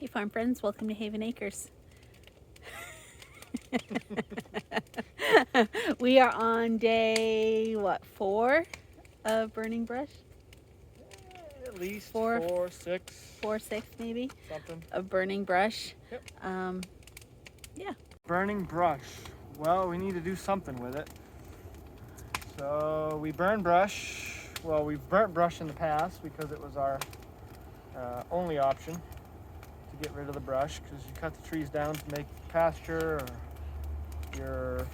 Hey farm friends, welcome to Haven Acres. We are on day, 4 of burning brush? At least Four. 4, 6, 4, 6 maybe, something. of burning brush. Yep. Yeah. Burning brush. Well, we need to do something with it. So we burn brush. Well, we've burnt brush in the past because it was our only option to get rid of the brush, because you cut the trees down to make pasture or your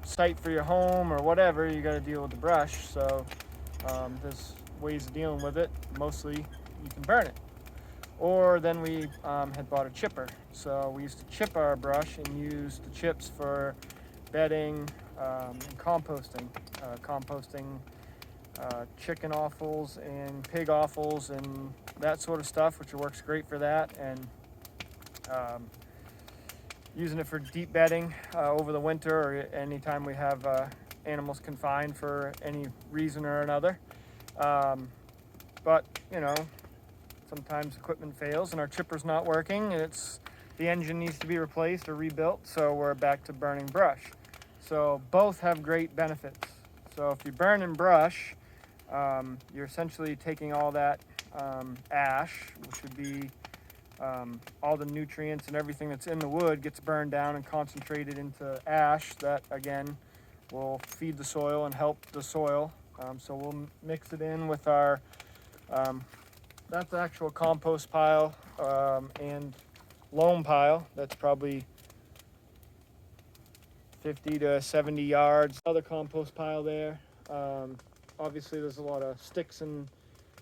site for your home or whatever. You got to deal with the brush. So there's ways of dealing with it. Mostly you can burn it. Or then we had bought a chipper. So we used to chip our brush and use the chips for bedding and composting. Composting chicken offals and pig offals and that sort of stuff, which works great for that. And using it for deep bedding over the winter or anytime we have animals confined for any reason or another. But, you know, sometimes equipment fails and our chipper's not working and the engine needs to be replaced or rebuilt, so we're back to burning brush. So both have great benefits. So if you burn and brush, you're essentially taking all that ash, which would be all the nutrients and everything that's in the wood gets burned down and concentrated into ash that, again, will feed the soil and help the soil. So we'll mix it in with our that's the actual compost pile and loam pile. That's probably 50 to 70 yards. Another compost pile there. Obviously, there's a lot of sticks and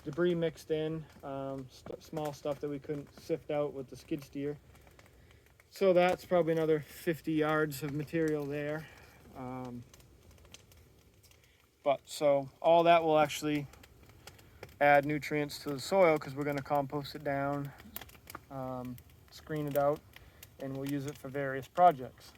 debris mixed in, small stuff that we couldn't sift out with the skid steer. So that's probably another 50 yards of material there. But so all that will actually add nutrients to the soil because we're going to compost it down, screen it out, and we'll use it for various projects.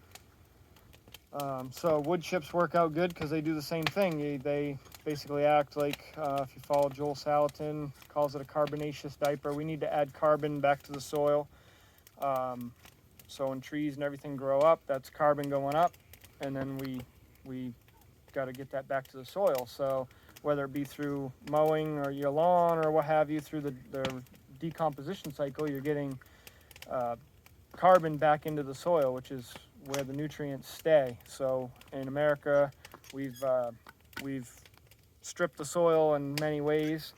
So wood chips work out good because they do the same thing. They basically act like, if you follow Joel Salatin, calls it a carbonaceous diaper. We need to add carbon back to the soil. So when trees and everything grow up, that's carbon going up, and then we got to get that back to the soil. So whether it be through mowing or your lawn or what have you, through the decomposition cycle, you're getting carbon back into the soil, which is where the nutrients stay. So in America, we've stripped the soil in many ways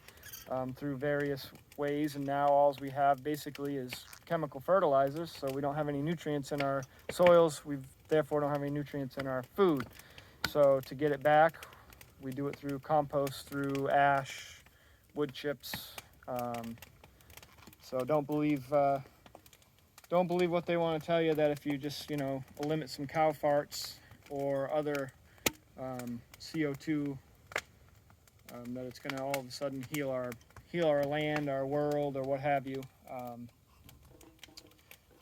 through various ways, and now all we have basically is chemical fertilizers. So we don't have any nutrients in our soils. We therefore don't have any nutrients in our food. So to get it back, we do it through compost, through ash, wood chips. So don't believe what they want to tell you, that if you just, limit some cow farts or other CO2, that it's going to all of a sudden heal our land, our world, or what have you.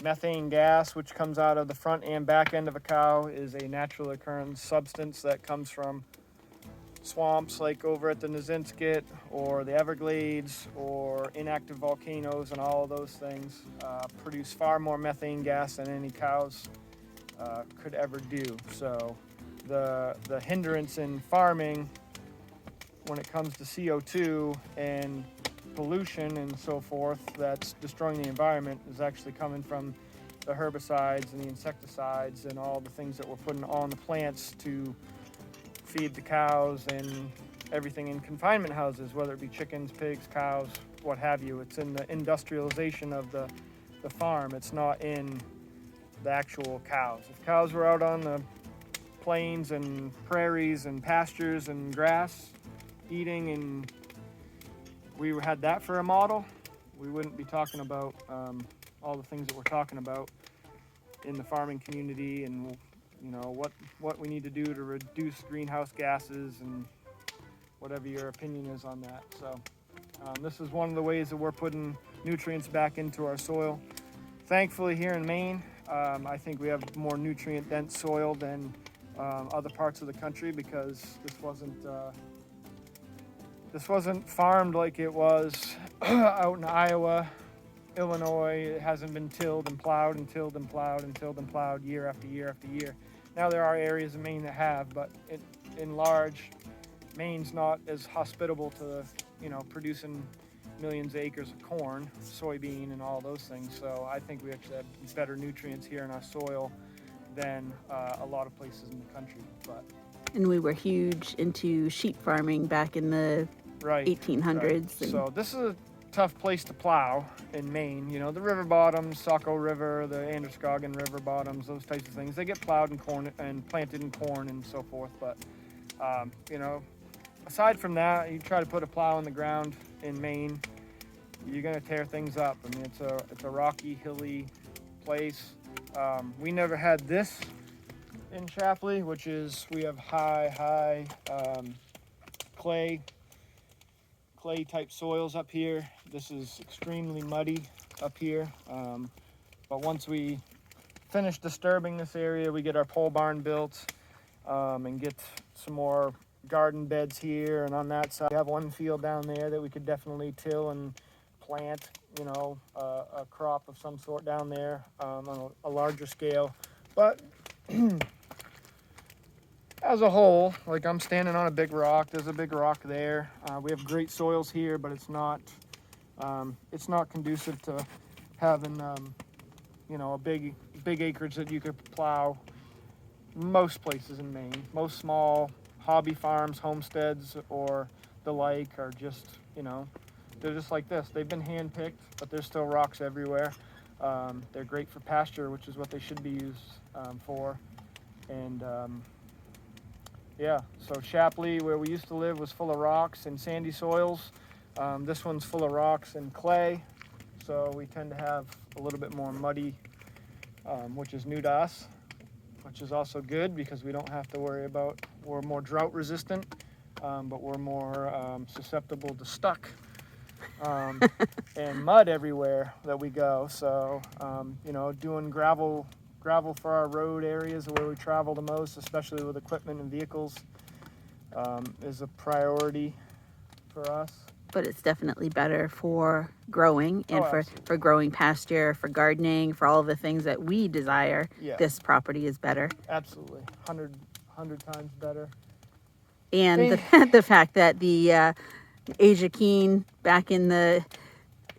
Methane gas, which comes out of the front and back end of a cow, is a natural occurring substance that comes from swamps like over at the Nazinskit or the Everglades or inactive volcanoes, and all of those things produce far more methane gas than any cows could ever do. So the hindrance in farming when it comes to CO2 and pollution and so forth that's destroying the environment is actually coming from the herbicides and the insecticides and all the things that we're putting on the plants to feed the cows and everything in confinement houses, whether it be chickens, pigs, cows, what have you. It's in the industrialization of the farm. It's not in the actual cows. If cows were out on the plains and prairies and pastures and grass eating, and we had that for a model, we wouldn't be talking about all the things that we're talking about in the farming community, and what we need to do to reduce greenhouse gases and whatever your opinion is on that. So this is one of the ways that we're putting nutrients back into our soil. Thankfully here in Maine, I think we have more nutrient dense soil than other parts of the country, because this wasn't farmed like it was out in Iowa Illinois, it hasn't been tilled and plowed and tilled and plowed and tilled and plowed year after year after year. Now there are areas in Maine that have, but in large, Maine's not as hospitable to, producing millions of acres of corn, soybean, and all those things. So I think we actually have better nutrients here in our soil than a lot of places in the country. But And we were huge into sheep farming back in the right, 1800s. right. So this is a tough place to plow in Maine. The river bottoms, Saco River, the Androscoggin River bottoms, those types of things. They get plowed in corn and planted in corn and so forth. But aside from that, you try to put a plow in the ground in Maine, you're gonna tear things up. I mean, it's a rocky, hilly place. We never had this in Shapley, which is we have high clay type soils up here. This is extremely muddy up here. But once we finish disturbing this area, we get our pole barn built and get some more garden beds here. And on that side, we have one field down there that we could definitely till and plant, a crop of some sort down there on a larger scale. But as a whole, like I'm standing on a big rock. There's a big rock there. We have great soils here, but it's not conducive to having a big acreage that you could plow. Most places in Maine, most small hobby farms, homesteads, or the like are just they're just like this. They've been hand-picked, but there's still rocks everywhere. They're great for pasture, which is what they should be used for. And so Shapley, where we used to live, was full of rocks and sandy soils. This one's full of rocks and clay, so we tend to have a little bit more muddy, which is new to us, which is also good because we don't have to worry about, we're more drought resistant, but we're more susceptible to stuck and mud everywhere that we go. So, doing gravel for our road areas where we travel the most, especially with equipment and vehicles, is a priority for us. But it's definitely better for growing and for growing pasture, for gardening, for all of the things that we desire. Yeah. This property is better. Absolutely. 100 times better. And the fact that the Asia Keen back in the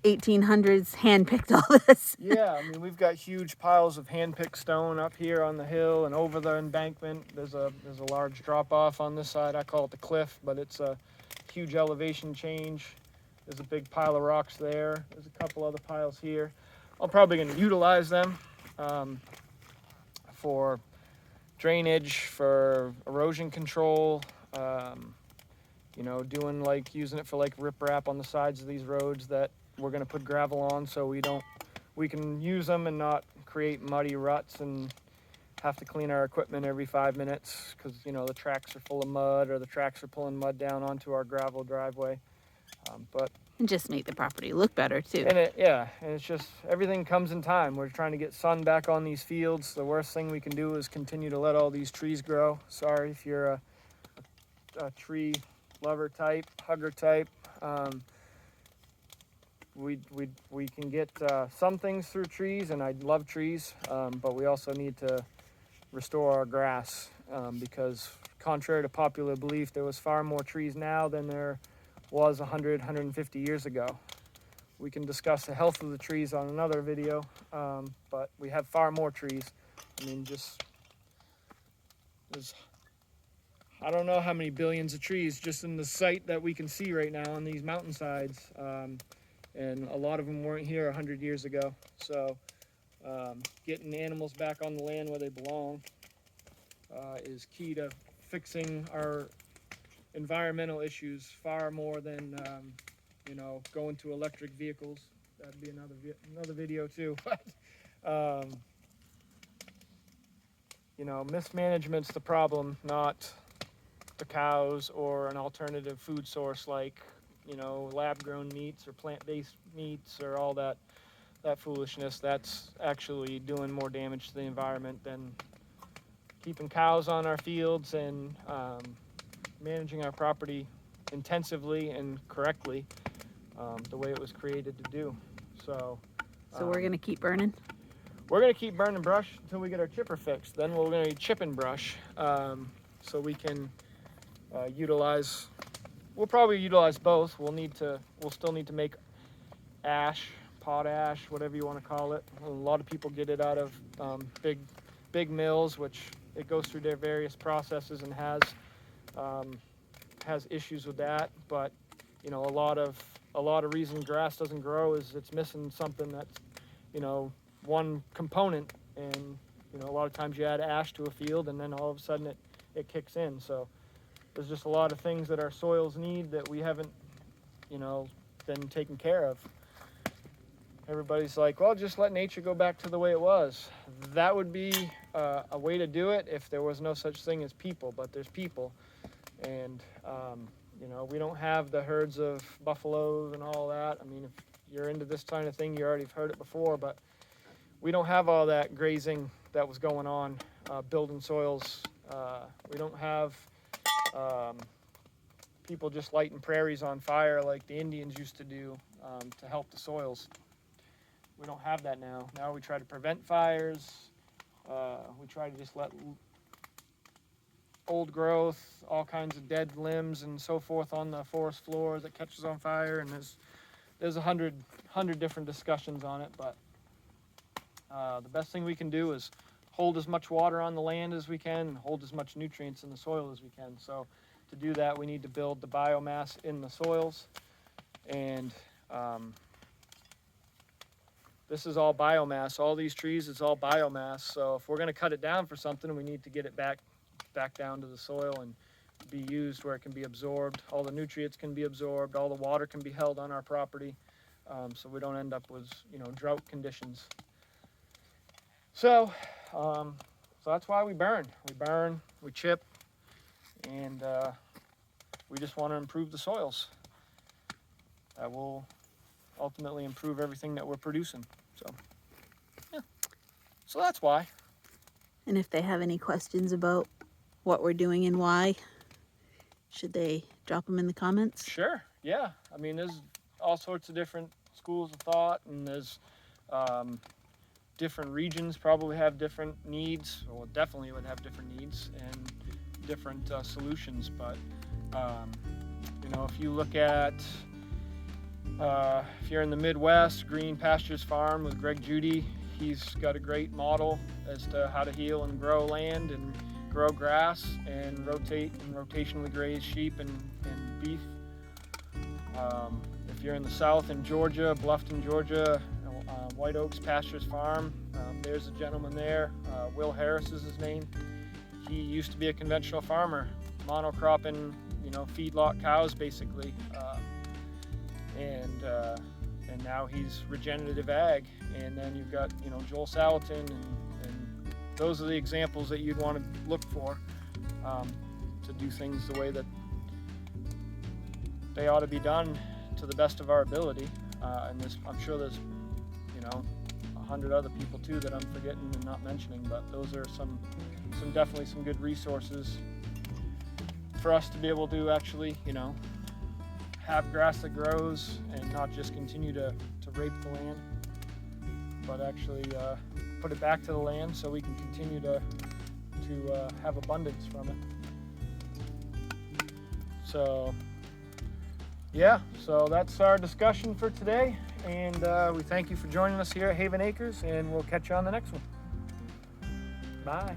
1800s handpicked all this. Yeah, I mean, we've got huge piles of hand-picked stone up here on the hill and over the embankment. There's a large drop-off on this side. I call it the cliff, but it's a huge elevation change. There's a big pile of rocks there. There's a couple other piles here. I'm probably going to utilize them for drainage, for erosion control, doing using it for riprap on the sides of these roads that we're going to put gravel on, so we can use them and not create muddy ruts and have to clean our equipment every 5 minutes because the tracks are full of mud or the tracks are pulling mud down onto our gravel driveway. And just make the property look better too. And it's just everything comes in time. We're trying to get sun back on these fields. The worst thing we can do is continue to let all these trees grow. Sorry if you're a tree lover type, hugger type. We can get some things through trees, and I love trees, but we also need to restore our grass because contrary to popular belief, there was far more trees now than there was 150 years ago. We can discuss the health of the trees on another video, but we have far more trees. I mean, I don't know how many billions of trees just in the site that we can see right now on these mountainsides. And a lot of them weren't here 100 years ago. So getting animals back on the land where they belong is key to fixing our environmental issues far more than going to electric vehicles. That'd be another video too. But mismanagement's the problem, not the cows or an alternative food source like lab-grown meats or plant-based meats or all that foolishness. That's actually doing more damage to the environment than keeping cows on our fields and managing our property intensively and correctly the way it was created to do. So So we're going to keep burning? We're going to keep burning brush until we get our chipper fixed. Then we're going to be chipping brush, so we can utilize. We'll probably utilize both. We'll still need to make ash, potash, whatever you want to call it. A lot of people get it out of big mills, which it goes through their various processes and has issues with that. But you know, a lot of reason grass doesn't grow is it's missing something that's, you know, one component. And you know, a lot of times you add ash to a field and then all of a sudden it kicks in. So there's just a lot of things that our soils need that we haven't, you know, been taken care of. Everybody's like, well, just let nature go back to the way it was. That would be a way to do it if there was no such thing as people, but there's people. And, you know, we don't have the herds of buffaloes and all that. I mean, if you're into this kind of thing, you already heard it before, but we don't have all that grazing that was going on, building soils. We don't have people just lighting prairies on fire like the Indians used to do to help the soils. We don't have that now. Now we try to prevent fires. We try to just let old growth, all kinds of dead limbs and so forth on the forest floor that catches on fire. And there's 100 different discussions on it. But the best thing we can do is hold as much water on the land as we can and hold as much nutrients in the soil as we can. So to do that, we need to build the biomass in the soils. And this is all biomass. All these trees, it's all biomass. So if we're going to cut it down for something, we need to get it back down to the soil and be used where it can be absorbed. All the nutrients can be absorbed. All the water can be held on our property, so we don't end up with, you know, drought conditions. So that's why we burn. We burn, we chip, and we just want to improve the soils. That will ultimately improve everything that we're producing. So, yeah. So that's why. And if they have any questions about what we're doing and why, should they drop them in the comments? Sure, yeah. I mean, there's all sorts of different schools of thought, and there's different regions probably have different needs, or definitely would have different needs and different solutions. But, you know, if you look at, if you're in the Midwest, Green Pastures Farm with Greg Judy, he's got a great model as to how to heal and grow land and grow grass and rotate and rotationally graze sheep and beef. If you're in the South in Georgia, Bluffton, Georgia, White Oaks Pastures Farm, there's a gentleman there, Will Harris is his name. He used to be a conventional farmer, monocropping, you know, feedlot cows basically. And now he's regenerative ag. And then you've got, you know, Joel Salatin, and those are the examples that you'd want to look for to do things the way that they ought to be done to the best of our ability. And I'm sure there's, you know, 100 other people too that I'm forgetting and not mentioning, but those are definitely some good resources for us to be able to actually, you know, have grass that grows and not just continue to rape the land, but actually put it back to the land so we can continue to have abundance from it. So yeah, so that's our discussion for today, and we thank you for joining us here at Haven Acres, and we'll catch you on the next one. Bye.